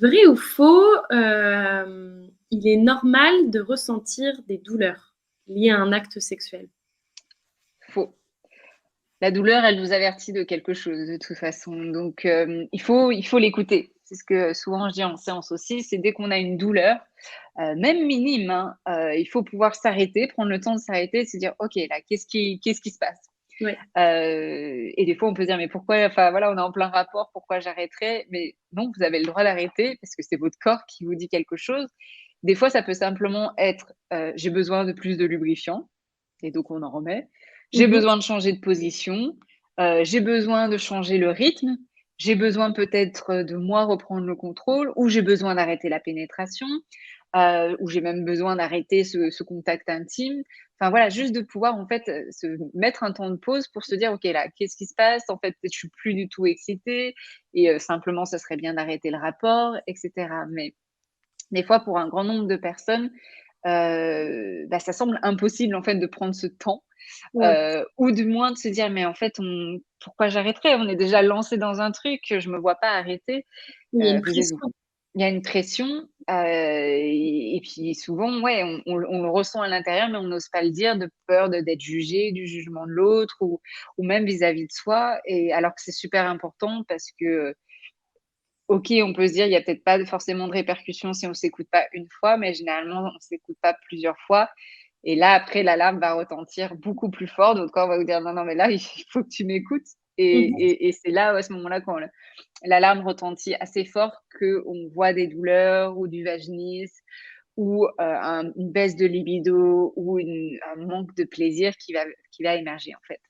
Vrai ou faux, il est normal de ressentir des douleurs liées à un acte sexuel? Faux. La douleur, elle nous avertit de quelque chose de toute façon, donc il faut l'écouter. C'est ce que souvent je dis en séance aussi, c'est dès qu'on a une douleur, même minime, hein, il faut pouvoir s'arrêter, prendre le temps de s'arrêter et se dire: «OK, là, qu'est-ce qui se passe?» Ouais. Et des fois, on peut dire: «Mais pourquoi?» Enfin voilà, on est en plein rapport, pourquoi j'arrêterais? Mais non, vous avez le droit d'arrêter parce que c'est votre corps qui vous dit quelque chose. Des fois, ça peut simplement être, «J'ai besoin de plus de lubrifiant» et donc on en remet. «J'ai Mmh. besoin de changer de position», «J'ai besoin de changer le rythme», «J'ai besoin peut-être, de moi reprendre le contrôle» ou «J'ai besoin d'arrêter la pénétration», ou «J'ai même besoin d'arrêter ce contact intime». Enfin voilà, juste de pouvoir en fait, se mettre un temps de pause pour se dire: «OK là, qu'est-ce qui se passe? En fait, je suis plus du tout excitée et simplement ça serait bien d'arrêter le rapport» et cetera. Mais des fois, pour un grand nombre de personnes, bah, ça semble impossible en fait de prendre ce temps, Ouais, ou du moins de se dire: «Mais en fait, pourquoi j'arrêterais? On est déjà lancé dans un truc, je me vois pas arrêter». il y a une Vous êtes pression. Il y a une pression, et puis souvent, ouais, on le ressent à l'intérieur, mais on n'ose pas le dire de peur d'être jugé, du jugement de l'autre ou même vis-à-vis de soi et alors que c'est super important parce que, OK, on peut se dire: «Il y a peut-être pas forcément de répercussions si on s'écoute pas une fois», mais généralement, on s'écoute pas plusieurs fois et là, après, l'alarme va retentir beaucoup plus fort. Notre corps va vous dire: «Non, non, mais là, il faut que tu m'écoutes» et Mmh. et et c'est là, à ce moment-là, quand l'alarme retentit assez fort qu'on voit des douleurs ou du vaginisme ou une baisse de libido ou un manque de plaisir qui va émerger, en fait.